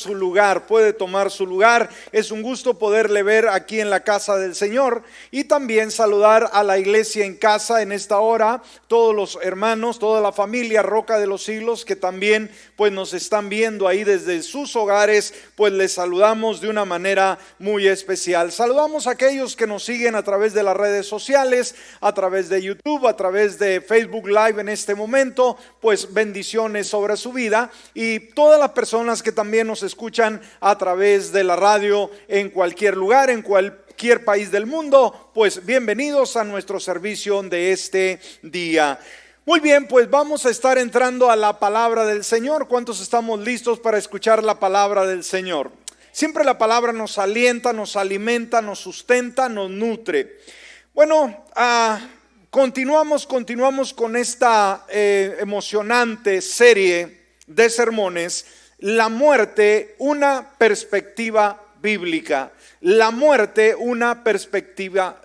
su lugar, puede tomar su lugar. Es un gusto poderle ver aquí en la casa del Señor y también saludar a la iglesia en casa en esta hora, todos los hermanos, toda la familia Roca de los Siglos que también pues nos están viendo ahí desde sus hogares, pues les saludamos de una manera muy especial. Saludamos a aquellos que nos siguen a través de las redes sociales, a través de YouTube, a través de Facebook Live en este momento, pues bendiciones sobre su vida, y todas las personas que también nos escuchan a través de la radio en cualquier lugar, en cualquier país del mundo, pues bienvenidos a nuestro servicio de este día. Muy bien, pues vamos a estar entrando a la palabra del Señor. ¿Cuántos estamos listos para escuchar la palabra del Señor? Siempre la palabra nos alienta, nos alimenta, nos sustenta, nos nutre. Bueno, continuamos con esta emocionante serie de sermones, la muerte, una perspectiva bíblica. La muerte, una perspectiva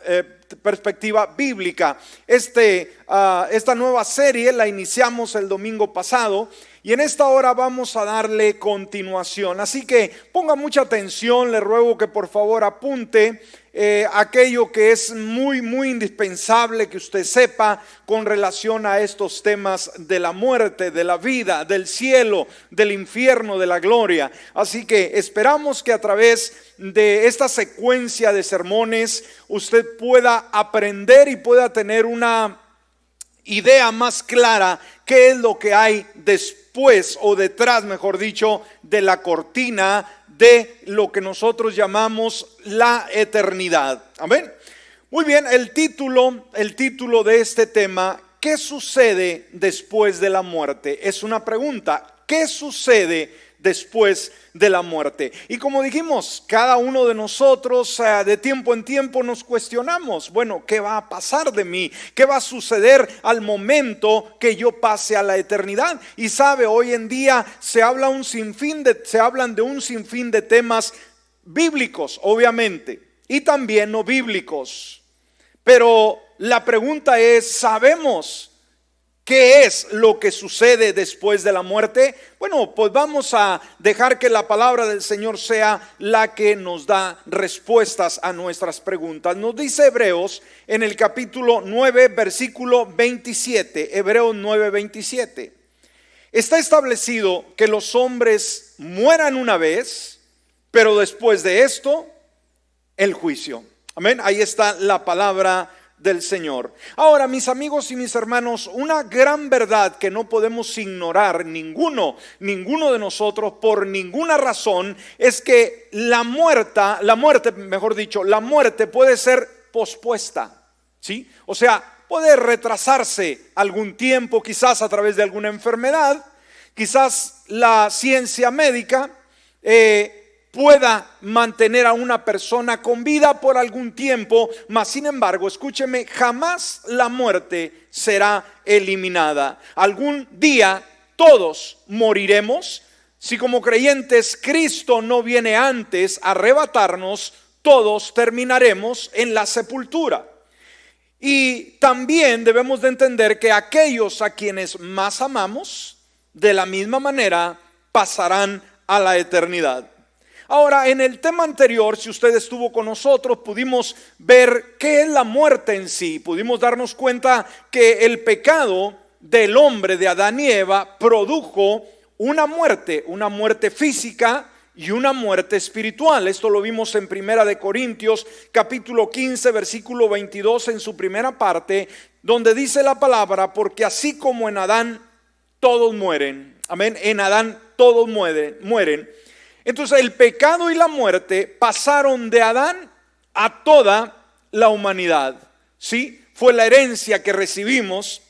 bíblica. Esta nueva serie la iniciamos el domingo pasado y en esta hora vamos a darle continuación. Así que ponga mucha atención, le ruego que por favor apunte aquello que es muy indispensable que usted sepa con relación a estos temas de la muerte, de la vida, del cielo, del infierno, de la gloria. Así que esperamos que a través de esta secuencia de sermones usted pueda aprender y pueda tener una idea más clara qué es lo que hay después o detrás, mejor dicho, de la cortina de lo que nosotros llamamos la eternidad. Amén. Muy bien, el título de este tema, ¿qué sucede después de la muerte? Es una pregunta. ¿Qué sucede después de la muerte? Y como dijimos, cada uno de nosotros de tiempo en tiempo nos cuestionamos, bueno, ¿qué va a pasar de mí? ¿Qué va a suceder al momento que yo pase a la eternidad? Y sabe, hoy en día se hablan de un sinfín de temas bíblicos, obviamente, y también no bíblicos. Pero la pregunta es, ¿sabemos qué es lo que sucede después de la muerte? Bueno, pues vamos a dejar que la palabra del Señor sea la que nos da respuestas a nuestras preguntas. Nos dice Hebreos en el capítulo 9, versículo 27, Hebreos 9, 27. Está establecido que los hombres mueran una vez, pero después de esto, el juicio. Amén, ahí está la palabra del Señor. Ahora, mis amigos y mis hermanos, una gran verdad que no podemos ignorar ninguno de nosotros por ninguna razón es que la muerte puede ser pospuesta, ¿sí? O sea, puede retrasarse algún tiempo, quizás a través de alguna enfermedad, quizás la ciencia médica pueda mantener a una persona con vida por algún tiempo, mas sin embargo, escúcheme, jamás la muerte será eliminada. Algún día todos moriremos. Si como creyentes Cristo no viene antes a arrebatarnos, todos terminaremos en la sepultura. Y también debemos de entender que aquellos a quienes más amamos, de la misma manera pasarán a la eternidad. Ahora, en el tema anterior, si usted estuvo con nosotros, pudimos ver qué es la muerte en sí. Pudimos darnos cuenta que el pecado del hombre, de Adán y Eva, produjo una muerte física y una muerte espiritual. Esto lo vimos en Primera de Corintios, capítulo 15, versículo 22, en su primera parte, donde dice la palabra, porque así como en Adán todos mueren. Amén, en Adán todos mueren. Entonces el pecado y la muerte pasaron de Adán a toda la humanidad, ¿sí? Fue la herencia que recibimos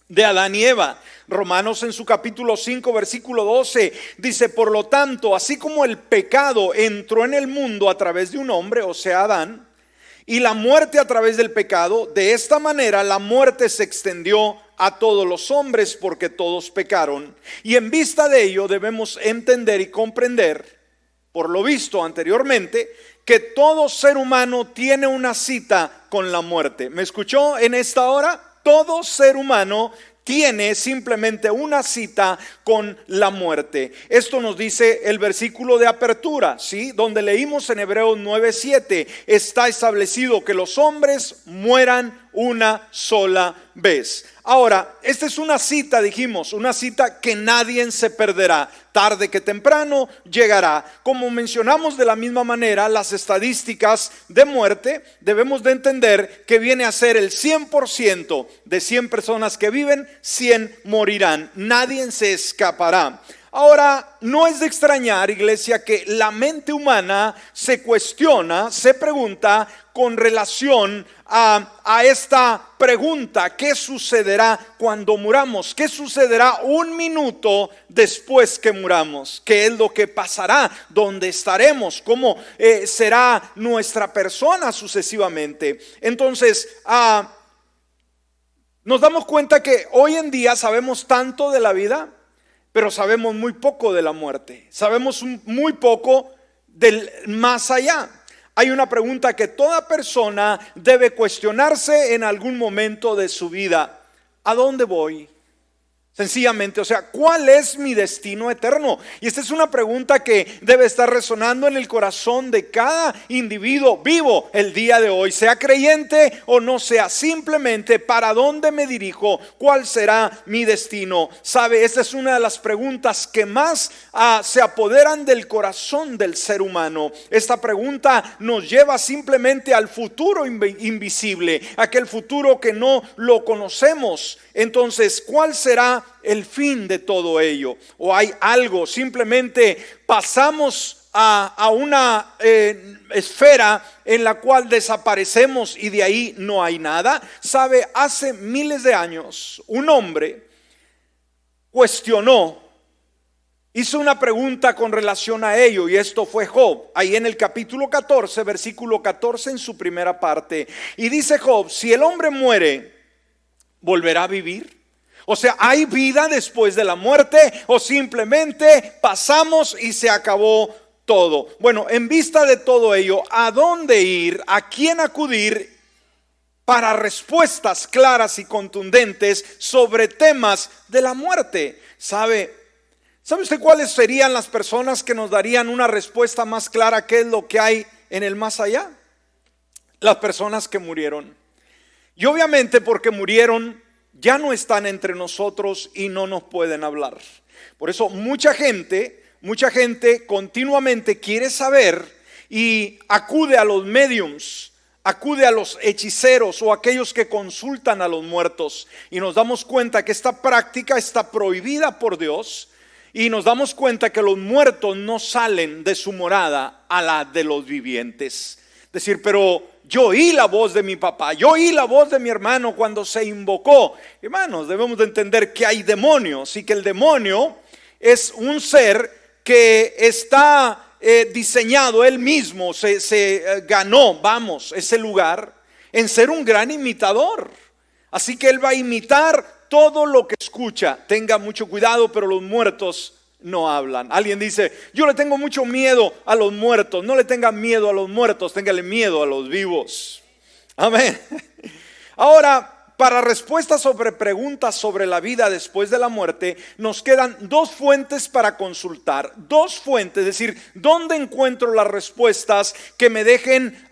de Adán y Eva. Romanos en su capítulo 5 versículo 12 dice, por lo tanto, así como el pecado entró en el mundo a través de un hombre, o sea Adán, y la muerte a través del pecado, de esta manera la muerte se extendió a todos los hombres porque todos pecaron. Y en vista de ello debemos entender y comprender, por lo visto anteriormente, que todo ser humano tiene una cita con la muerte. ¿Me escuchó en esta hora? Todo ser humano tiene simplemente una cita con la muerte. Esto nos dice el versículo de apertura, ¿sí? Donde leímos en Hebreos 9:7, está establecido que los hombres mueran una sola vez. Ahora, esta es una cita, dijimos, una cita que nadie se perderá. Tarde que temprano llegará. Como mencionamos de la misma manera, las estadísticas de muerte, debemos de entender que viene a ser el 100% de 100 personas que viven, 100 morirán. Nadie se escapará. Ahora, no es de extrañar, iglesia, que la mente humana se cuestiona, se pregunta con relación a esta pregunta: ¿qué sucederá cuando muramos? ¿Qué sucederá un minuto después que muramos? ¿Qué es lo que pasará? ¿Dónde estaremos? ¿Cómo será nuestra persona sucesivamente? Entonces, nos damos cuenta que hoy en día sabemos tanto de la vida, pero sabemos muy poco de la muerte. Sabemos muy poco del más allá. Hay una pregunta que toda persona debe cuestionarse en algún momento de su vida: ¿a dónde voy? Sencillamente, o sea, ¿cuál es mi destino eterno? Y esta es una pregunta que debe estar resonando en el corazón de cada individuo vivo el día de hoy, sea creyente o no sea. Simplemente, ¿para dónde me dirijo? ¿Cuál será mi destino? Sabe, esta es una de las preguntas que más se apoderan del corazón del ser humano. Esta pregunta nos lleva simplemente al futuro invisible, aquel futuro que no lo conocemos. Entonces, ¿cuál será el fin de todo ello? ¿O hay algo? Simplemente pasamos a una esfera en la cual desaparecemos y de ahí no hay nada. Sabe, hace miles de años un hombre cuestionó, hizo una pregunta con relación a ello, y esto fue Job. Ahí en el capítulo 14, versículo 14, en su primera parte. Y dice Job: si el hombre muere, ¿volverá a vivir? O sea, ¿hay vida después de la muerte o simplemente pasamos y se acabó todo? Bueno, en vista de todo ello, ¿a dónde ir? ¿A quién acudir para respuestas claras y contundentes sobre temas de la muerte? ¿Sabe usted cuáles serían las personas que nos darían una respuesta más clara? ¿Qué es lo que hay en el más allá? Las personas que murieron. Y obviamente, porque murieron, ya no están entre nosotros y no nos pueden hablar. Por eso mucha gente continuamente quiere saber y acude a los mediums, acude a los hechiceros o aquellos que consultan a los muertos. Y nos damos cuenta que esta práctica está prohibida por Dios. Y nos damos cuenta que los muertos no salen de su morada a la de los vivientes. Decir, pero yo oí la voz de mi papá, yo oí la voz de mi hermano cuando se invocó. Hermanos, debemos de entender que hay demonios y que el demonio es un ser que está diseñado, él mismo se ganó, ese lugar en ser un gran imitador. Así que él va a imitar todo lo que escucha. Tenga mucho cuidado, pero los muertos no hablan. Alguien dice: yo le tengo mucho miedo a los muertos. No le tenga miedo a los muertos, téngale miedo a los vivos. Amén. Ahora, para respuestas sobre preguntas sobre la vida después de la muerte, nos quedan dos fuentes para consultar. Dos fuentes, es decir, ¿dónde encuentro las respuestas que me dejen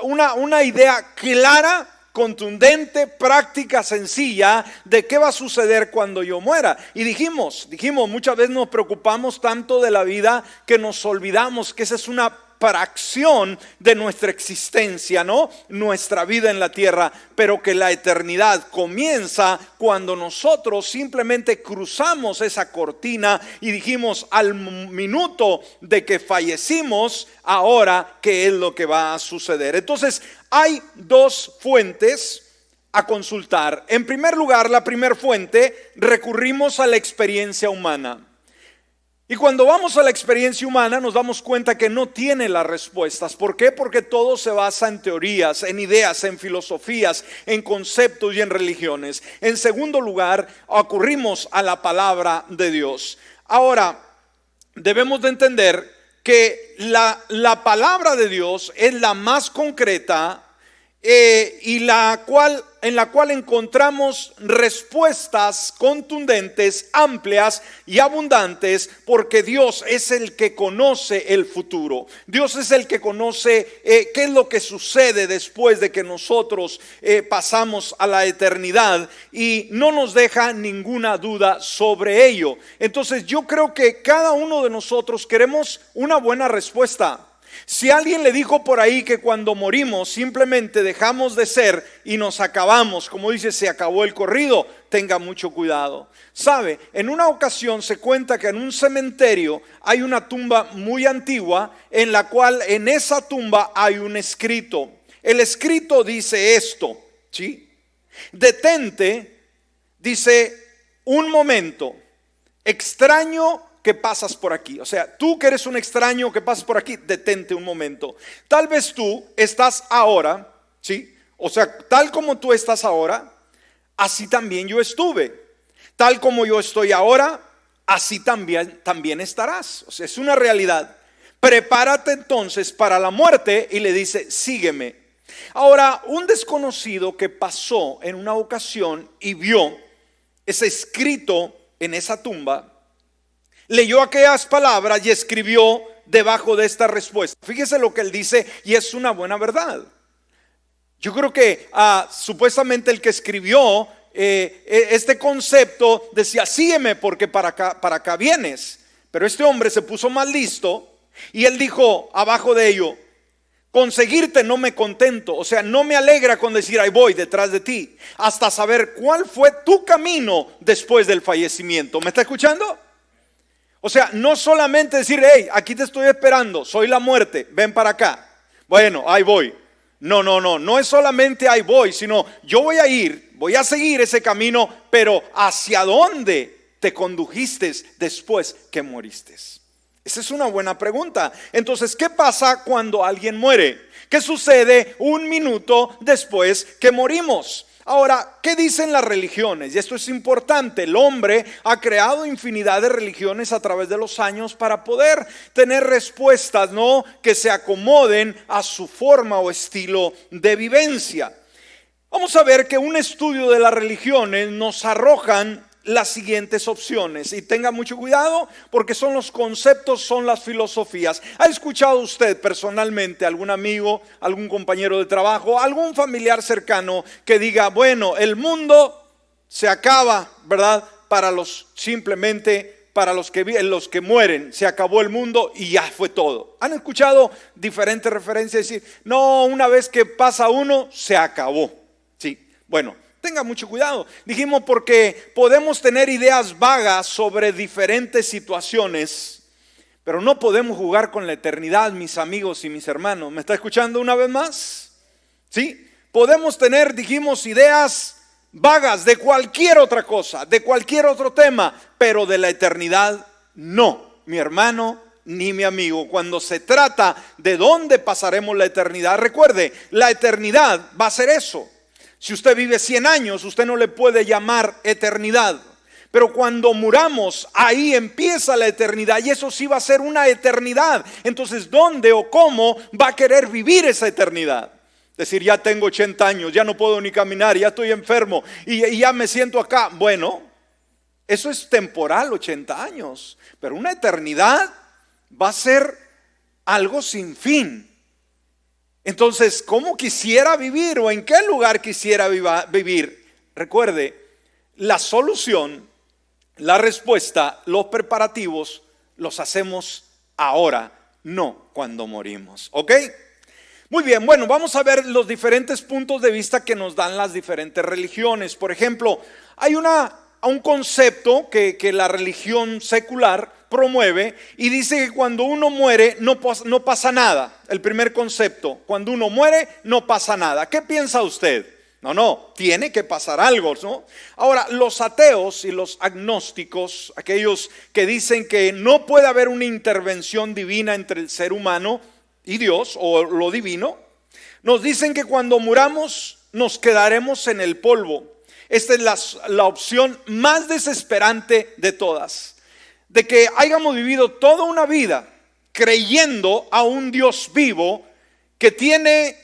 una idea clara, contundente, práctica, sencilla de qué va a suceder cuando yo muera? Y dijimos, muchas veces nos preocupamos tanto de la vida que nos olvidamos que esa es una fracción de nuestra existencia, ¿no? Nuestra vida en la tierra, pero que la eternidad comienza cuando nosotros simplemente cruzamos esa cortina y dijimos: al minuto de que fallecimos, ahora ¿qué es lo que va a suceder? Entonces, hay dos fuentes a consultar. En primer lugar, la primera fuente, recurrimos a la experiencia humana. Y cuando vamos a la experiencia humana nos damos cuenta que no tiene las respuestas. ¿Por qué? Porque todo se basa en teorías, en ideas, en filosofías, en conceptos y en religiones. En segundo lugar, acurrimos a la palabra de Dios. Ahora, debemos de entender que la palabra de Dios es la más concreta en la cual encontramos respuestas contundentes, amplias y abundantes, porque Dios es el que conoce el futuro. Dios es el que conoce qué es lo que sucede después de que nosotros pasamos a la eternidad, y no nos deja ninguna duda sobre ello. Entonces yo creo que cada uno de nosotros queremos una buena respuesta. Si alguien le dijo por ahí que cuando morimos simplemente dejamos de ser y nos acabamos, como dice, se acabó el corrido, tenga mucho cuidado. Sabe, en una ocasión se cuenta que en un cementerio hay una tumba muy antigua, en la cual en esa tumba hay un escrito. El escrito dice esto, ¿sí? Detente, dice, un momento, extraño que pasas por aquí. O sea, tú que eres un extraño que pasas por aquí, detente un momento. Tal vez tú estás ahora, ¿sí? O sea, tal como tú estás ahora, así también yo estuve. Tal como yo estoy ahora, así también estarás. O sea, es una realidad. Prepárate entonces para la muerte, y le dice, sígueme. Ahora, un desconocido que pasó en una ocasión y vio ese escrito en esa tumba, leyó aquellas palabras y escribió debajo de esta respuesta. Fíjese lo que él dice, y es una buena verdad. Yo creo que supuestamente el que escribió este concepto decía, sígueme porque para acá vienes. Pero este hombre se puso más listo y él dijo abajo de ello, conseguirte no me contento. O sea, no me alegra con decir ahí voy detrás de ti, hasta saber cuál fue tu camino después del fallecimiento. ¿Me está escuchando? O sea, no solamente decir, hey, aquí te estoy esperando, soy la muerte, ven para acá. Bueno, ahí voy. No es solamente ahí voy, sino yo voy a seguir ese camino, pero ¿hacia dónde te condujiste después que moriste? Esa es una buena pregunta. Entonces, ¿qué pasa cuando alguien muere? ¿Qué sucede un minuto después que morimos? Ahora, ¿qué dicen las religiones? Y esto es importante. El hombre ha creado infinidad de religiones a través de los años para poder tener respuestas, ¿no?, que se acomoden a su forma o estilo de vivencia. Vamos a ver que un estudio de las religiones nos arrojan las siguientes opciones, y tenga mucho cuidado porque son los conceptos, son las filosofías. ¿Ha escuchado usted personalmente algún amigo, algún compañero de trabajo, algún familiar cercano que diga, bueno, el mundo se acaba, ¿verdad? Para los que mueren, se acabó el mundo y ya fue todo. ¿Han escuchado diferentes referencias? Decir, no, una vez que pasa uno, se acabó. Sí, bueno, tenga mucho cuidado. Dijimos porque podemos tener ideas vagas sobre diferentes situaciones, pero no podemos jugar con la eternidad, mis amigos y mis hermanos. ¿Me está escuchando una vez más? ¿Sí? Podemos tener, dijimos, ideas vagas de cualquier otra cosa, de cualquier otro tema, pero de la eternidad no, mi hermano ni mi amigo. Cuando se trata de dónde pasaremos la eternidad, recuerde, la eternidad va a ser eso. Si usted vive 100 años, usted no le puede llamar eternidad. Pero cuando muramos, ahí empieza la eternidad, y eso sí va a ser una eternidad. Entonces, ¿dónde o cómo va a querer vivir esa eternidad? Decir, ya tengo 80 años, ya no puedo ni caminar, ya estoy enfermo y ya me siento acá. Bueno, eso es temporal, 80 años. Pero una eternidad va a ser algo sin fin. Entonces, ¿cómo quisiera vivir o en qué lugar quisiera vivir? Recuerde, la solución, la respuesta, los preparativos los hacemos ahora, no cuando morimos. ¿Ok? Muy bien, bueno, vamos a ver los diferentes puntos de vista que nos dan las diferentes religiones. Por ejemplo, hay un concepto que la religión secular promueve y dice que cuando uno muere no pasa nada. El primer concepto, cuando uno muere no pasa nada. ¿Qué piensa usted? No, tiene que pasar algo, ¿no? Ahora, los ateos y los agnósticos, aquellos que dicen que no puede haber una intervención divina entre el ser humano y Dios o lo divino, nos dicen que cuando muramos nos quedaremos en el polvo. Esta es la opción más desesperante de todas, de que hayamos vivido toda una vida creyendo a un Dios vivo que tiene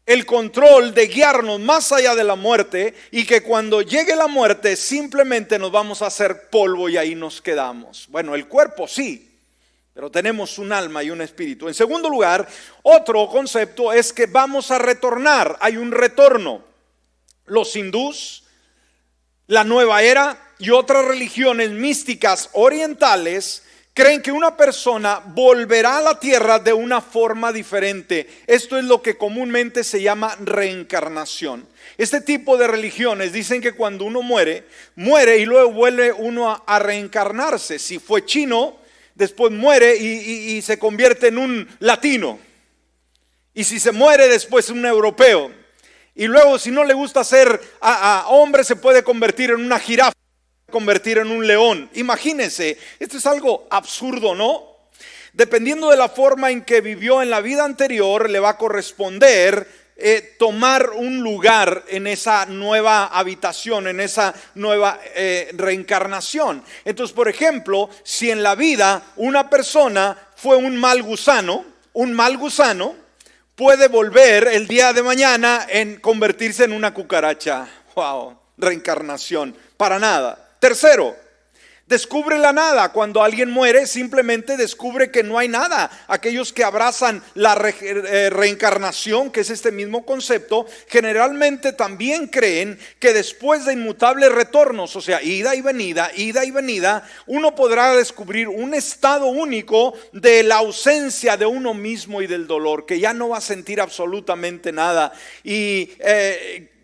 el control de guiarnos más allá de la muerte, y que cuando llegue la muerte simplemente nos vamos a hacer polvo y ahí nos quedamos. Bueno, el cuerpo sí, pero tenemos un alma y un espíritu. En segundo lugar, otro concepto es que vamos a retornar. Hay un retorno. Los hindús, la nueva era y otras religiones místicas orientales creen que una persona volverá a la tierra de una forma diferente. Esto es lo que comúnmente se llama reencarnación. Este tipo de religiones dicen que cuando uno muere y luego vuelve uno a reencarnarse. Si fue chino, después muere y se convierte en un latino. Y si se muere, después un europeo. Y luego, si no le gusta ser hombre, se puede convertir en una jirafa, convertir en un león. Imagínense, esto es algo absurdo, ¿no? Dependiendo de la forma en que vivió en la vida anterior, le va a corresponder tomar un lugar en esa nueva habitación, en esa nueva reencarnación. Entonces, por ejemplo, si en la vida una persona fue un mal gusano puede volver el día de mañana en convertirse en una cucaracha. Wow, reencarnación, para nada. Tercero, descubre la nada. Cuando alguien muere, simplemente descubre que no hay nada. Aquellos que abrazan la reencarnación, que es este mismo concepto, generalmente también creen que después de inmutables retornos, o sea, ida y venida, uno podrá descubrir un estado único de la ausencia de uno mismo y del dolor, que ya no va a sentir absolutamente nada. Y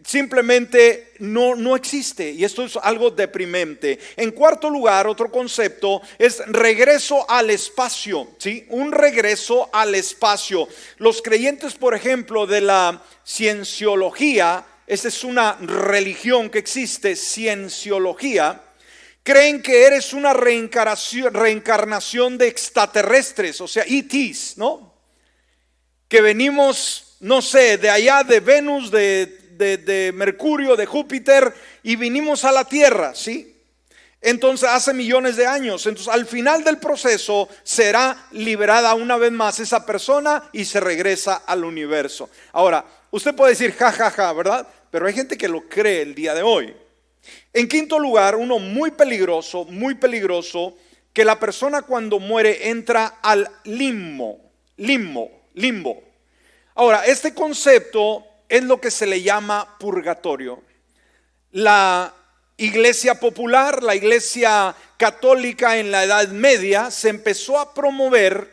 simplemente no existe, y esto es algo deprimente. En cuarto lugar, otro concepto es regreso al espacio, ¿sí? Un regreso al espacio. Los creyentes, por ejemplo, de la cienciología, esta es una religión que existe, cienciología, creen que eres una reencarnación de extraterrestres, o sea, ETs, ¿no? Que venimos, no sé, de allá de Venus, de Mercurio, de Júpiter, y vinimos a la Tierra, ¿sí? Entonces hace millones de años. Entonces al final del proceso será liberada una vez más esa persona y se regresa al universo. Ahora, usted puede decir ja, ¿verdad? Pero hay gente que lo cree el día de hoy. En quinto lugar, uno muy peligroso, que la persona cuando muere entra al limbo. Ahora, este concepto es lo que se le llama purgatorio. La iglesia popular, la iglesia católica en la Edad Media, se empezó a promover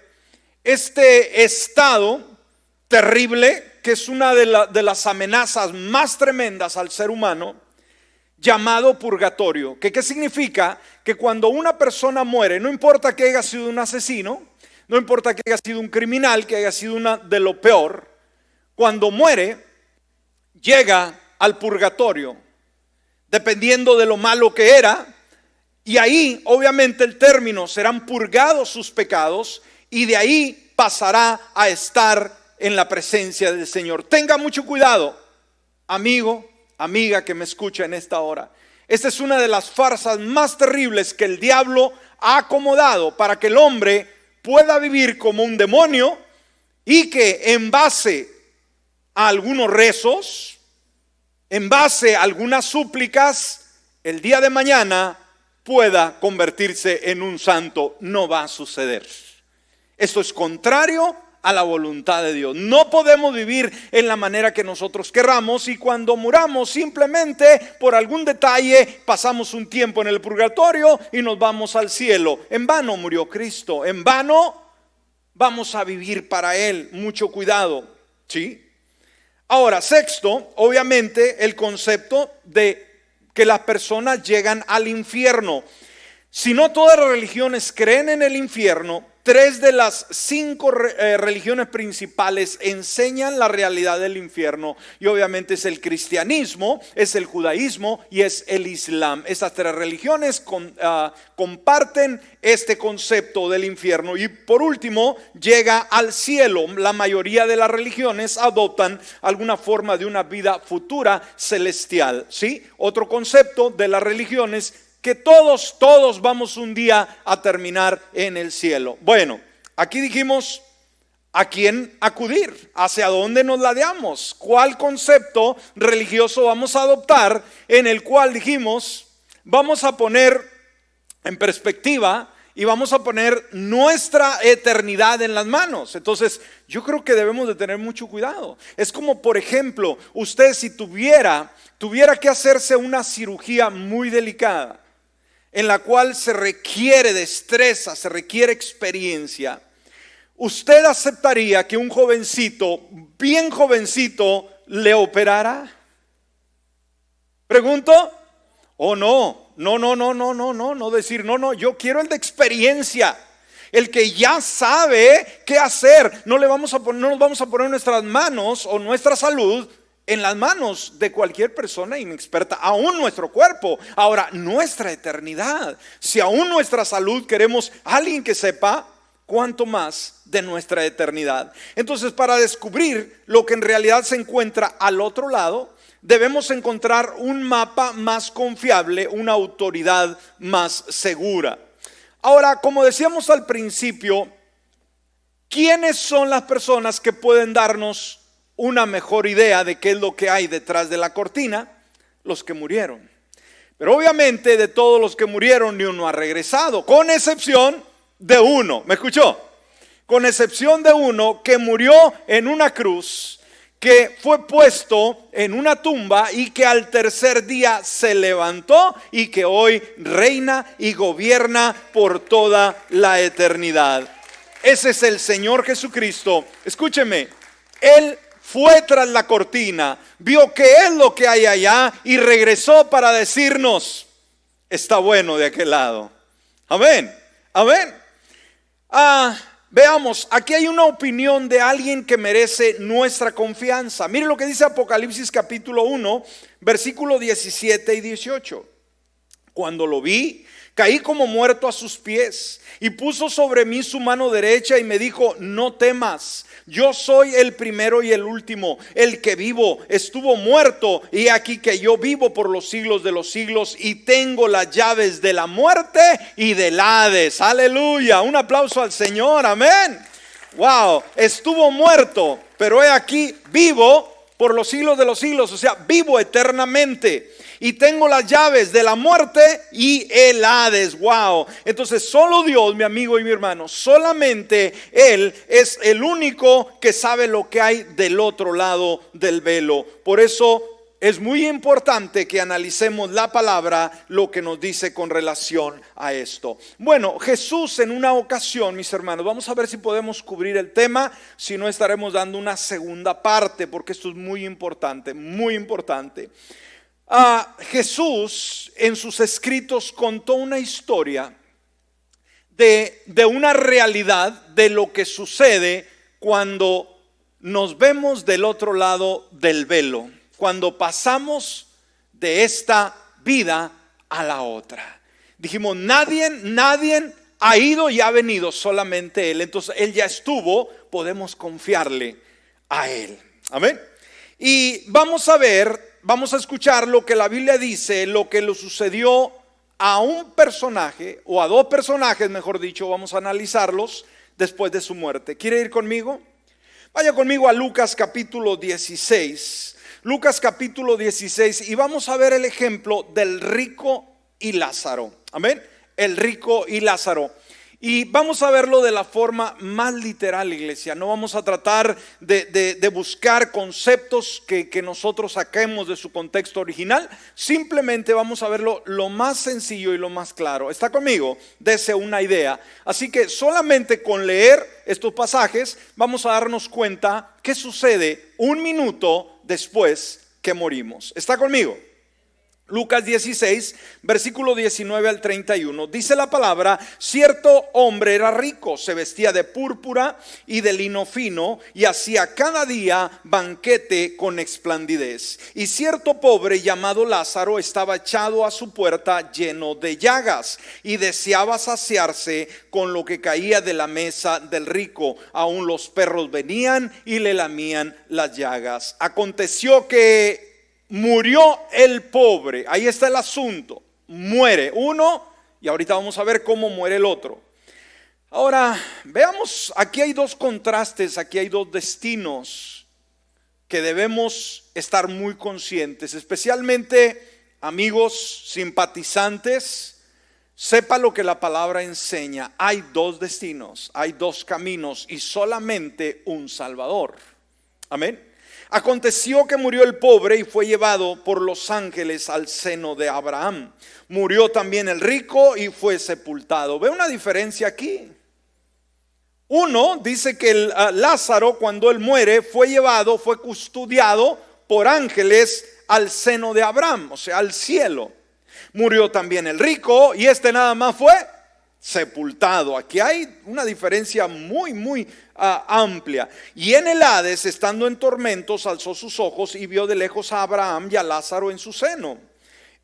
este estado terrible, que es una de las amenazas más tremendas al ser humano, llamado purgatorio. ¿Qué significa? Que cuando una persona muere, no importa que haya sido un asesino, no importa que haya sido un criminal, que haya sido una de lo peor, cuando muere, llega al purgatorio, dependiendo de lo malo que era, y ahí obviamente el término serán purgados sus pecados, y de ahí pasará a estar en la presencia del Señor. Tenga mucho cuidado, amigo, amiga que me escucha en esta hora. Esta es una de las farsas más terribles que el diablo ha acomodado para que el hombre pueda vivir como un demonio, y que en base a algunos rezos, en base a algunas súplicas, el día de mañana pueda convertirse en un santo. No va a suceder. Esto es contrario a la voluntad de Dios. No podemos vivir en la manera que nosotros querramos, y cuando muramos simplemente por algún detalle pasamos un tiempo en el purgatorio y nos vamos al cielo. En vano murió Cristo, en vano vamos a vivir para Él. Mucho cuidado, ¿sí? Ahora, sexto, obviamente el concepto de que las personas llegan al infierno. Si no todas las religiones creen en el infierno, 3 de las 5 religiones principales enseñan la realidad del infierno, y obviamente es el cristianismo, es el judaísmo y es el islam. Estas 3 religiones comparten este concepto del infierno. Y por último, llega al cielo. La mayoría de las religiones adoptan alguna forma de una vida futura celestial, ¿sí? Otro concepto de las religiones, que todos vamos un día a terminar en el cielo. Bueno, aquí dijimos ¿A quién acudir? ¿Hacia dónde nos ladeamos? ¿Cuál concepto religioso vamos a adoptar en el cual dijimos, vamos a poner en perspectiva y vamos a poner nuestra eternidad en las manos? Entonces, yo creo que debemos de tener mucho cuidado. Es como, por ejemplo, usted si tuviera que hacerse una cirugía muy delicada, en la cual se requiere destreza, se requiere experiencia, ¿usted aceptaría que un jovencito, bien jovencito, le operara? Pregunto. ¿O no? No decir, no, yo quiero el de experiencia, el que ya sabe qué hacer. No nos vamos a poner nuestras manos o nuestra salud en las manos de cualquier persona inexperta, aún nuestro cuerpo. Ahora, nuestra eternidad, si aún nuestra salud queremos a alguien que sepa, cuánto más de nuestra eternidad. Entonces, para descubrir lo que en realidad se encuentra al otro lado, debemos encontrar un mapa más confiable, una autoridad más segura. Ahora, como decíamos al principio, ¿quiénes son las personas que pueden darnos una mejor idea de qué es lo que hay detrás de la cortina? Los que murieron. Pero obviamente de todos los que murieron ni uno ha regresado, con excepción de uno. ¿Me escuchó? Con excepción de uno que murió en una cruz, que fue puesto en una tumba y que al tercer día se levantó y que hoy reina y gobierna por toda la eternidad. Ese es el Señor Jesucristo. Escúcheme, Él fue tras la cortina, vio qué es lo que hay allá y regresó para decirnos, está bueno de aquel lado. Amén, amén. Veamos, aquí hay una opinión de alguien que merece nuestra confianza. Mire lo que dice Apocalipsis capítulo 1, versículo 17 y 18. Cuando lo vi, caí como muerto a sus pies y puso sobre mí su mano derecha y me dijo, no temas, yo soy el primero y el último, el que vivo, estuvo muerto y aquí que yo vivo por los siglos de los siglos y tengo las llaves de la muerte y del Hades. Aleluya, un aplauso al Señor, amén. Wow, estuvo muerto, pero he aquí vivo por los siglos de los siglos, o sea, vivo eternamente. Y tengo las llaves de la muerte y el Hades. Wow. Entonces solo Dios, mi amigo y mi hermano, solamente Él es el único que sabe lo que hay del otro lado del velo. Por eso es muy importante que analicemos la palabra, lo que nos dice con relación a esto. Bueno, Jesús en una ocasión, mis hermanos, vamos a ver si podemos cubrir el tema, si no estaremos dando una segunda parte, porque esto es muy importante, muy importante. Jesús en sus escritos contó una historia de una realidad de lo que sucede cuando nos vemos del otro lado del velo, cuando pasamos de esta vida a la otra. Dijimos, nadie ha ido y ha venido, solamente Él. Entonces Él ya estuvo, podemos confiarle a Él. Amén. Y vamos a escuchar lo que la Biblia dice, lo que le sucedió a un personaje, o a dos personajes, mejor dicho, vamos a analizarlos después de su muerte. ¿Quiere ir conmigo? Vaya conmigo a Lucas capítulo 16. Lucas capítulo 16 y vamos a ver el ejemplo del rico y Lázaro. Amén. El rico y Lázaro. Y vamos a verlo de la forma más literal, iglesia. No vamos a tratar de buscar conceptos que nosotros saquemos de su contexto original. Simplemente vamos a verlo lo más sencillo y lo más claro. ¿Está conmigo? Dese una idea. Así que solamente con leer estos pasajes vamos a darnos cuenta qué sucede un minuto después que morimos. ¿Está conmigo? Lucas 16, versículo 19 al 31. Dice la palabra: cierto hombre era rico, se vestía de púrpura y de lino fino y hacía cada día banquete con esplandidez. Y cierto pobre llamado Lázaro estaba echado a su puerta lleno de llagas y deseaba saciarse con lo que caía de la mesa del rico. Aún los perros venían y le lamían las llagas. Aconteció que murió el pobre. Ahí está el asunto. Muere uno y ahorita vamos a ver cómo muere el otro. Ahora, veamos, aquí hay dos contrastes, aquí hay dos destinos que debemos estar muy conscientes, especialmente amigos simpatizantes. Sepa lo que la palabra enseña. Hay dos destinos, hay dos caminos y solamente un Salvador. Amén. Aconteció que murió el pobre y fue llevado por los ángeles al seno de Abraham. Murió también el rico y fue sepultado. ¿Ve una diferencia aquí? Uno dice que Lázaro, cuando él muere, fue llevado, fue custodiado por ángeles al seno de Abraham, o sea, al cielo. Murió también el rico y este nada más fue sepultado. Aquí hay una diferencia muy amplia. Y en el Hades, estando en tormentos, alzó sus ojos y vio de lejos a Abraham y a Lázaro en su seno.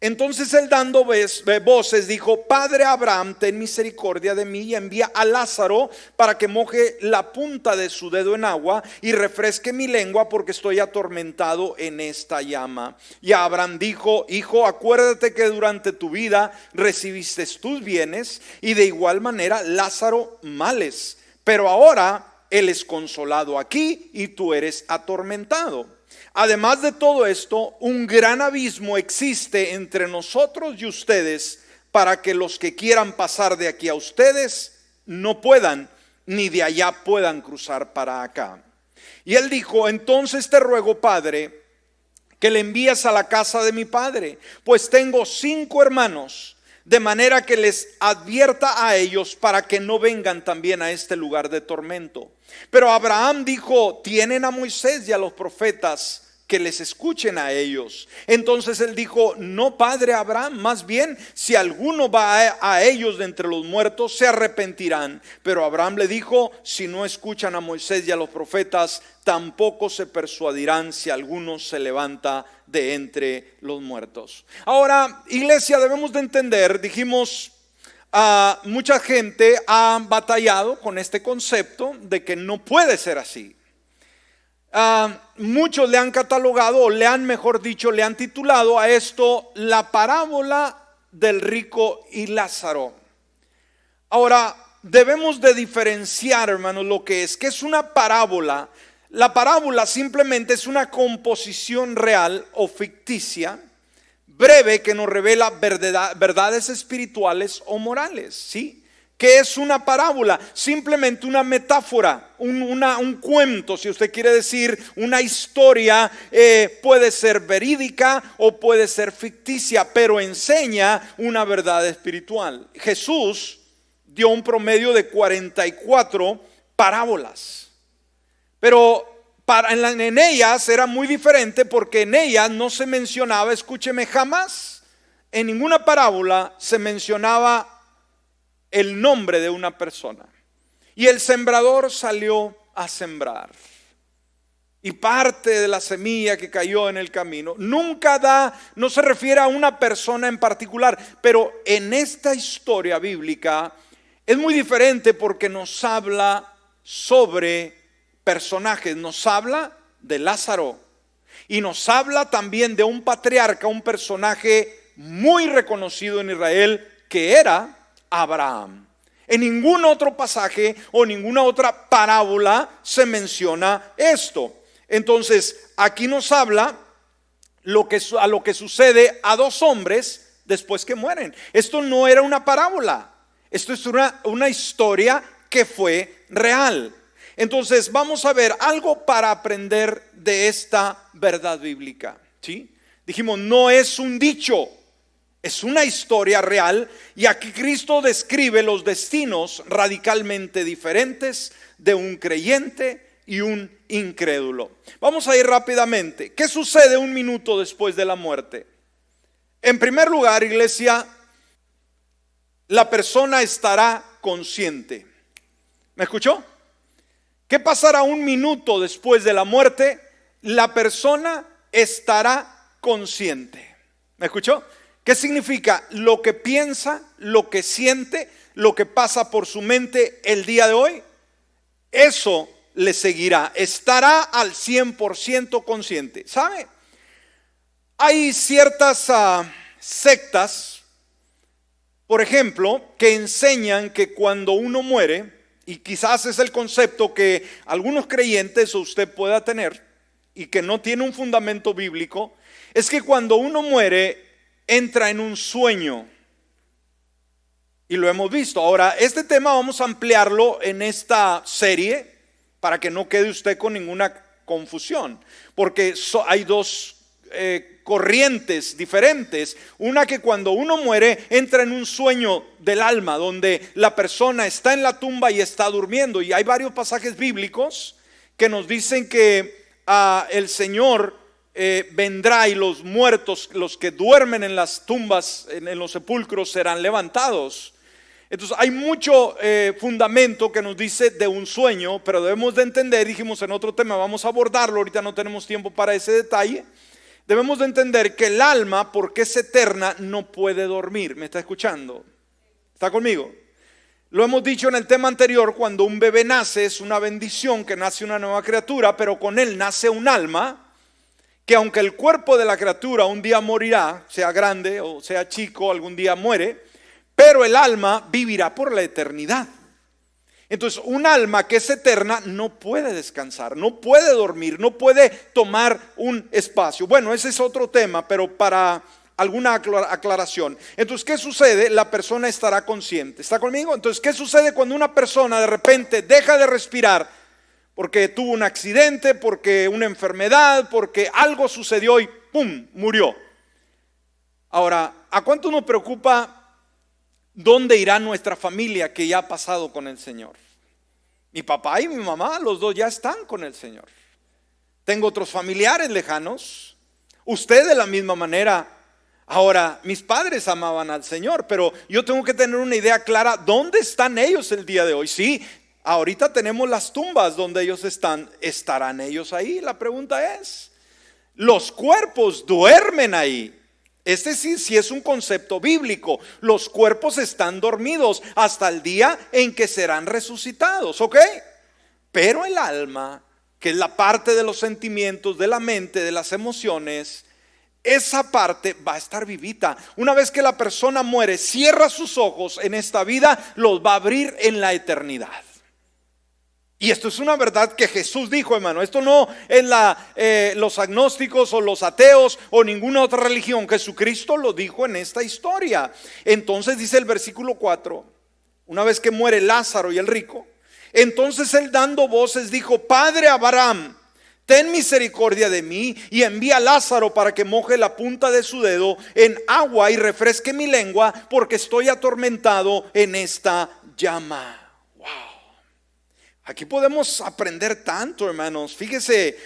Entonces él, dando voces, dijo: Padre Abraham, ten misericordia de mí y envía a Lázaro para que moje la punta de su dedo en agua y refresque mi lengua, porque estoy atormentado en esta llama. Y Abraham dijo: Hijo, acuérdate que durante tu vida recibiste tus bienes y de igual manera Lázaro males, pero ahora él es consolado aquí y tú eres atormentado. Además de todo esto, un gran abismo existe entre nosotros y ustedes, para que los que quieran pasar de aquí a ustedes no puedan, ni de allá puedan cruzar para acá. Y él dijo: entonces te ruego, Padre, que le envíes a la casa de mi padre, pues tengo 5 hermanos, de manera que les advierta a ellos para que no vengan también a este lugar de tormento. Pero Abraham dijo: tienen a Moisés y a los profetas, que les escuchen a ellos. Entonces él dijo: no, Padre Abraham, más bien si alguno va a ellos de entre los muertos, se arrepentirán. Pero Abraham le dijo: si no escuchan a Moisés y a los profetas, tampoco se persuadirán si alguno se levanta de entre los muertos. Ahora, iglesia, debemos de entender, dijimos, mucha gente ha batallado con este concepto de que no puede ser así. Muchos le han catalogado, o le han, mejor dicho, le han titulado a esto la parábola del rico y Lázaro. Ahora, debemos de diferenciar, hermanos, lo que es una parábola. La parábola simplemente es una composición real o ficticia, breve, que nos revela verdades espirituales o morales, ¿sí? ¿Qué es una parábola? Simplemente una metáfora, un cuento, si usted quiere decir, una historia. Puede ser verídica o puede ser ficticia, pero enseña una verdad espiritual. Jesús dio un promedio de 44 parábolas, pero en ellas era muy diferente, porque en ellas no se mencionaba, escúcheme, jamás en ninguna parábola se mencionaba el nombre de una persona. Y el sembrador salió a sembrar, y parte de la semilla que cayó en el camino no se refiere a una persona en particular. Pero en esta historia bíblica es muy diferente, porque nos habla sobre personajes. Nos habla de Lázaro y nos habla también de un patriarca, un personaje muy reconocido en Israel, que era Abraham. En ningún otro pasaje o ninguna otra parábola se menciona esto. Entonces aquí nos habla a lo que sucede a 2 hombres después que mueren. Esto no era una parábola, esto es una historia que fue real. Entonces vamos a ver algo para aprender de esta verdad bíblica, ¿sí? Dijimos, no es un dicho, es una historia real, y aquí Cristo describe los destinos radicalmente diferentes de un creyente y un incrédulo. Vamos a ir rápidamente. ¿Qué sucede 1 minuto después de la muerte? En primer lugar, iglesia, la persona estará consciente. ¿Me escuchó? ¿Qué pasará 1 minuto después de la muerte? La persona estará consciente. ¿Me escuchó? ¿Qué significa? Lo que piensa, lo que siente, lo que pasa por su mente el día de hoy, eso le seguirá. Estará al 100% consciente. ¿Sabe? Hay ciertas sectas, por ejemplo, que enseñan que cuando uno muere, y quizás es el concepto que algunos creyentes o usted pueda tener y que no tiene un fundamento bíblico, es que cuando uno muere entra en un sueño. Y lo hemos visto. Ahora, este tema vamos a ampliarlo en esta serie para que no quede usted con ninguna confusión, porque hay dos corrientes diferentes. Una que cuando uno muere entra en un sueño del alma, donde la persona está en la tumba y está durmiendo. Y hay varios pasajes bíblicos que nos dicen que el Señor vendrá y los muertos, los que duermen en las tumbas, en los sepulcros, serán levantados. Entonces hay mucho fundamento que nos dice de un sueño, pero debemos de entender, dijimos en otro tema, vamos a abordarlo, ahorita no tenemos tiempo para ese detalle. Debemos de entender que el alma, porque es eterna, no puede dormir. ¿Me está escuchando? ¿Está conmigo? Lo hemos dicho en el tema anterior, cuando un bebé nace es una bendición, que nace una nueva criatura, pero con él nace un alma, que aunque el cuerpo de la criatura un día morirá, sea grande o sea chico, algún día muere, pero el alma vivirá por la eternidad. Entonces, un alma que es eterna no puede descansar, no puede dormir, no puede tomar un espacio. Bueno, ese es otro tema, pero para alguna aclaración. Entonces, ¿qué sucede? La persona estará consciente. ¿Está conmigo? Entonces, ¿qué sucede cuando una persona de repente deja de respirar? Porque tuvo un accidente, porque una enfermedad, porque algo sucedió y ¡pum! Murió. Ahora, ¿a cuánto nos preocupa dónde irá nuestra familia que ya ha pasado con el Señor? Mi papá y mi mamá, los dos ya están con el Señor. Tengo otros familiares lejanos. Usted de la misma manera. Ahora, mis padres amaban al Señor, pero yo tengo que tener una idea clara dónde están ellos el día de hoy. Sí, ahorita tenemos las tumbas donde ellos están. ¿Estarán ellos ahí? La pregunta es, los cuerpos duermen ahí. Este sí es un concepto bíblico. Los cuerpos están dormidos hasta el día en que serán resucitados, ¿ok? Pero el alma, que es la parte de los sentimientos, de la mente, de las emociones, esa parte va a estar vivita. Una vez que la persona muere, cierra sus ojos en esta vida, los va a abrir en la eternidad. Y esto es una verdad que Jesús dijo, hermano. Esto no es los agnósticos o los ateos o ninguna otra religión. Jesucristo lo dijo en esta historia. Entonces dice el versículo 4, una vez que muere Lázaro y el rico, entonces él dando voces dijo: Padre Abraham, ten misericordia de mí y envía a Lázaro para que moje la punta de su dedo en agua y refresque mi lengua, porque estoy atormentado en esta llama. Aquí podemos aprender tanto, hermanos. Fíjese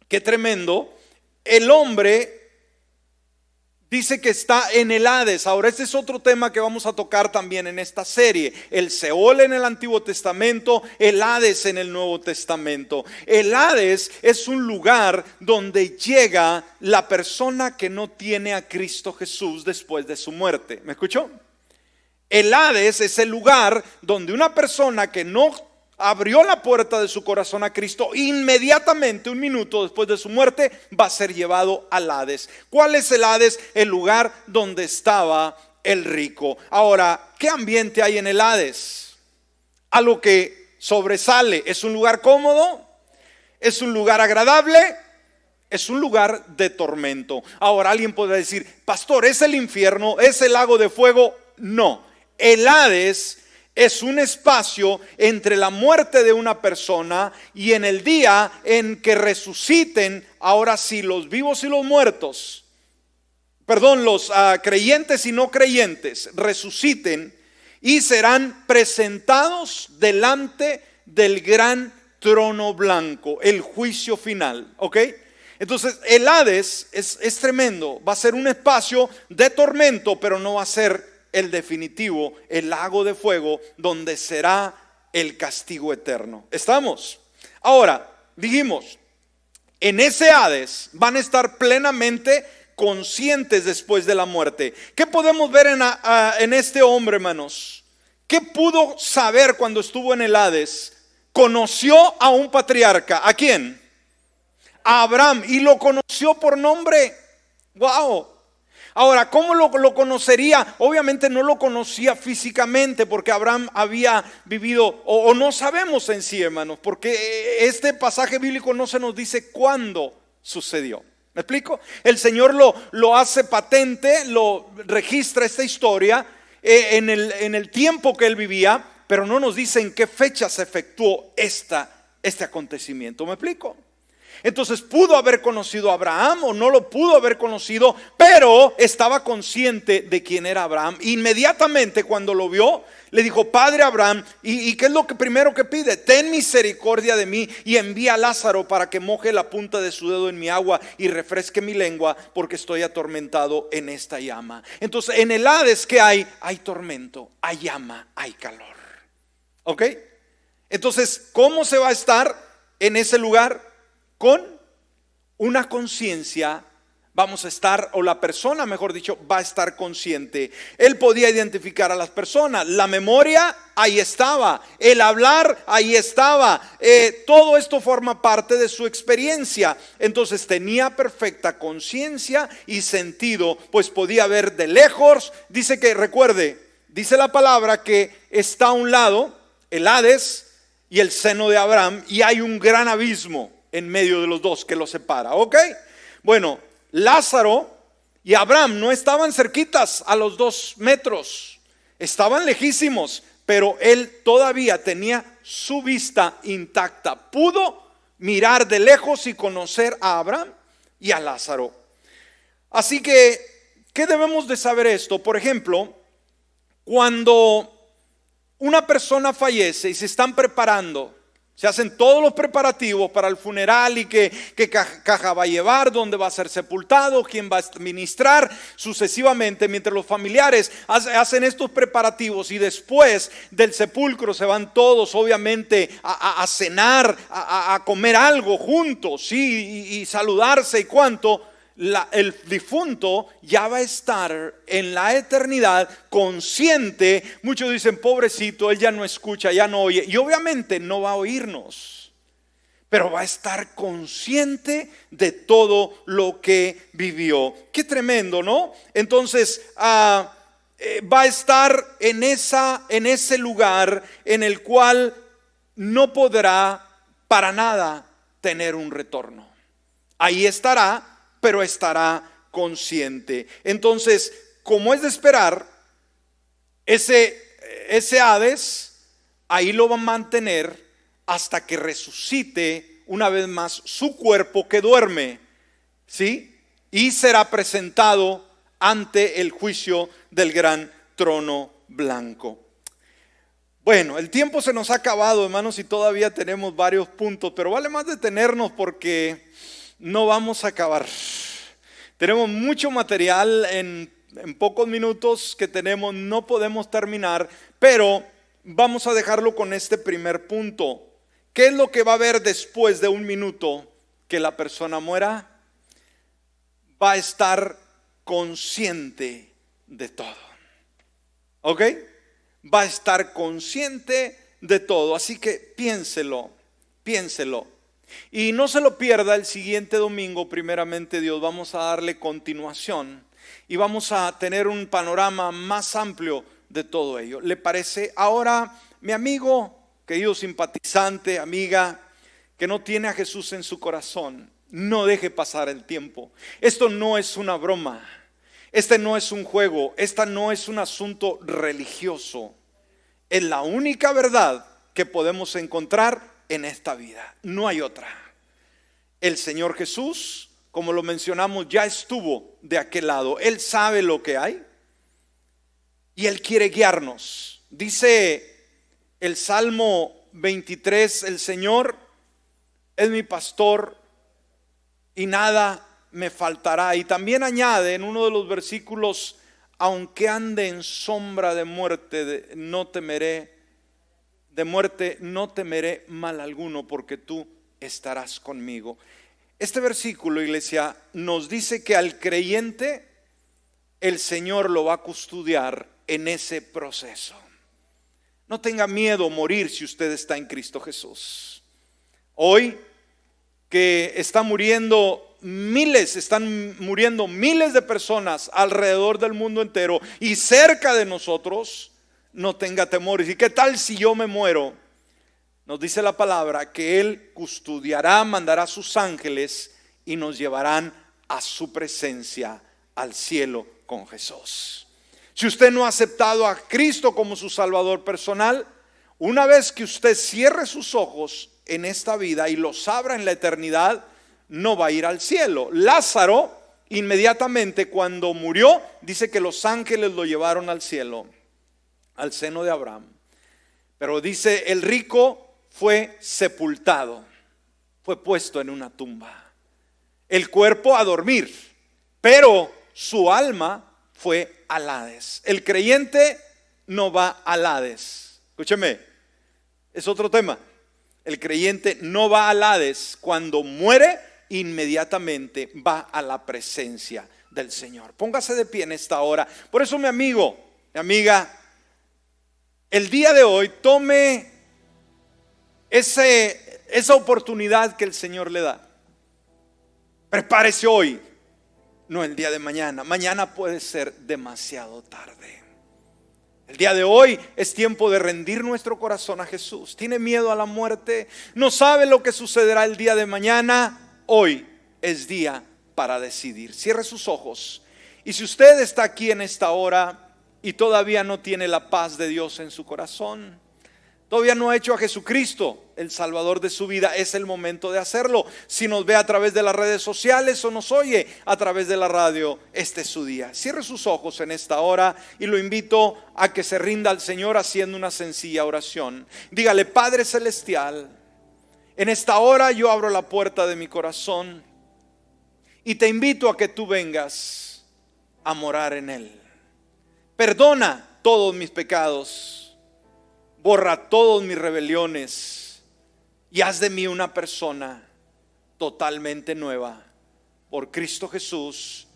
qué tremendo. El hombre dice que está en el Hades. Ahora, este es otro tema que vamos a tocar también en esta serie. El Seol en el Antiguo Testamento, el Hades en el Nuevo Testamento. El Hades es un lugar donde llega la persona que no tiene a Cristo Jesús después de su muerte. ¿Me escuchó? El Hades es el lugar donde una persona que no abrió la puerta de su corazón a Cristo, inmediatamente, un minuto después de su muerte, va a ser llevado al Hades. ¿Cuál es el Hades? El lugar donde estaba el rico. Ahora, ¿qué ambiente hay en el Hades? Algo que sobresale. ¿Es un lugar cómodo? ¿Es un lugar agradable? Es un lugar de tormento. Ahora alguien podrá decir: pastor, ¿es el infierno? ¿Es el lago de fuego? No. El Hades es un espacio entre la muerte de una persona y en el día en que resuciten, ahora sí, los vivos y los muertos, los creyentes y no creyentes, resuciten y serán presentados delante del gran trono blanco, el juicio final, ¿ok? Entonces el Hades es tremendo, va a ser un espacio de tormento, pero no va a ser el definitivo, el lago de fuego donde será el castigo eterno. ¿Estamos? Ahora, dijimos, en ese Hades van a estar plenamente conscientes después de la muerte. ¿Qué podemos ver en este hombre, hermanos? ¿Qué pudo saber cuando estuvo en el Hades? Conoció a un patriarca. ¿A quién? A Abraham, y lo conoció por nombre. ¡Wow! Ahora, ¿cómo lo conocería? Obviamente no lo conocía físicamente porque Abraham había vivido, o no sabemos en sí, hermanos, porque este pasaje bíblico no se nos dice cuándo sucedió. ¿Me explico? El Señor lo hace patente, lo registra esta historia en el tiempo que él vivía, pero no nos dice en qué fecha se efectuó este acontecimiento. ¿Me explico? Entonces pudo haber conocido a Abraham o no lo pudo haber conocido, pero estaba consciente de quién era Abraham. Inmediatamente cuando lo vio, le dijo: Padre Abraham, ¿y qué es lo primero que pide? Ten misericordia de mí y envía a Lázaro para que moje la punta de su dedo en mi agua y refresque mi lengua, porque estoy atormentado en esta llama. Entonces en el Hades, ¿qué hay? Hay tormento, hay llama, hay calor. ¿Ok? Entonces, ¿cómo se va a estar en ese lugar? Con una conciencia. Vamos a estar, o la persona, mejor dicho, va a estar consciente. Él podía identificar a las personas. La memoria, ahí estaba. El hablar, ahí estaba. Todo esto forma parte de su experiencia. Entonces tenía perfecta conciencia y sentido, pues podía ver de lejos. Dice que, recuerde, dice la palabra que está a un lado el Hades y el seno de Abraham, y hay un gran abismo en medio de los dos que los separa. ¿Ok? Bueno, Lázaro y Abraham no estaban cerquitas a los 2 metros, estaban lejísimos, pero él todavía tenía su vista intacta. Pudo mirar de lejos y conocer a Abraham y a Lázaro. Así que, ¿qué debemos de saber esto? Por ejemplo, cuando una persona fallece y se están preparando, se hacen todos los preparativos para el funeral y qué caja va a llevar, dónde va a ser sepultado, quién va a ministrar, sucesivamente, mientras los familiares hacen estos preparativos y después del sepulcro se van todos obviamente a cenar, a comer algo juntos, ¿sí? y saludarse y cuánto. El difunto ya va a estar en la eternidad consciente. Muchos dicen: pobrecito, él ya no escucha, ya no oye. Y obviamente no va a oírnos, pero va a estar consciente de todo lo que vivió. Qué tremendo, ¿no? Entonces va a estar en ese lugar en el cual no podrá para nada tener un retorno. Ahí estará, pero estará consciente. Entonces, como es de esperar, ese Hades ahí lo va a mantener hasta que resucite una vez más su cuerpo que duerme, ¿sí? Y será presentado ante el juicio del gran trono blanco. Bueno, el tiempo se nos ha acabado, hermanos, y todavía tenemos varios puntos, pero vale más detenernos porque no vamos a acabar. Tenemos mucho material en pocos minutos que tenemos, no podemos terminar, pero vamos a dejarlo con este primer punto. ¿Qué es lo que va a haber después de 1 minuto que la persona muera? Va a estar consciente de todo. ¿Ok? Va a estar consciente de todo. Así que piénselo. Y no se lo pierda el siguiente domingo, primeramente Dios. Vamos a darle continuación y vamos a tener un panorama más amplio de todo ello. ¿Le parece? Ahora, mi amigo, querido simpatizante, amiga, que no tiene a Jesús en su corazón, no deje pasar el tiempo. Esto no es una broma. Este no es un juego. Esta no es un asunto religioso. Es la única verdad que podemos encontrar en esta vida, no hay otra. El Señor Jesús, como lo mencionamos, ya estuvo de aquel lado. Él sabe lo que hay y Él quiere guiarnos. Dice el Salmo 23: el Señor es mi pastor y nada me faltará. Y también añade en uno de los versículos: aunque ande en sombra de muerte, no temeré mal alguno, porque tú estarás conmigo. Este versículo, iglesia, nos dice que al creyente el Señor lo va a custodiar en ese proceso. No tenga miedo morir si usted está en Cristo Jesús. Hoy que está muriendo miles, están muriendo miles de personas alrededor del mundo entero y cerca de nosotros, no tenga temor. ¿Y qué tal si yo me muero? Nos dice la palabra que Él custodiará, mandará a sus ángeles y nos llevarán a su presencia, al cielo con Jesús. Si usted no ha aceptado a Cristo como su Salvador personal, una vez que usted cierre sus ojos en esta vida y los abra en la eternidad, no va a ir al cielo. Lázaro, inmediatamente cuando murió, dice que los ángeles lo llevaron al cielo, al seno de Abraham. Pero dice, el rico fue sepultado, fue puesto en una tumba. El cuerpo a dormir, pero su alma fue al Hades. El creyente no va al Hades. Escúcheme, es otro tema. El creyente no va al Hades. Cuando muere, inmediatamente va a la presencia del Señor. Póngase de pie en esta hora. Por eso, mi amigo, mi amiga, el día de hoy tome esa oportunidad que el Señor le da. Prepárese hoy, no el día de mañana. Mañana puede ser demasiado tarde. El día de hoy es tiempo de rendir nuestro corazón a Jesús. ¿Tiene miedo a la muerte? ¿No sabe lo que sucederá el día de mañana? Hoy es día para decidir. Cierre sus ojos. Y si usted está aquí en esta hora y todavía no tiene la paz de Dios en su corazón, todavía no ha hecho a Jesucristo el Salvador de su vida, es el momento de hacerlo. Si nos ve a través de las redes sociales o nos oye a través de la radio, este es su día. Cierre sus ojos en esta hora y lo invito a que se rinda al Señor haciendo una sencilla oración. Dígale: Padre Celestial, en esta hora yo abro la puerta de mi corazón y te invito a que tú vengas a morar en él. Perdona todos mis pecados, borra todas mis rebeliones y haz de mí una persona totalmente nueva. Por Cristo Jesús.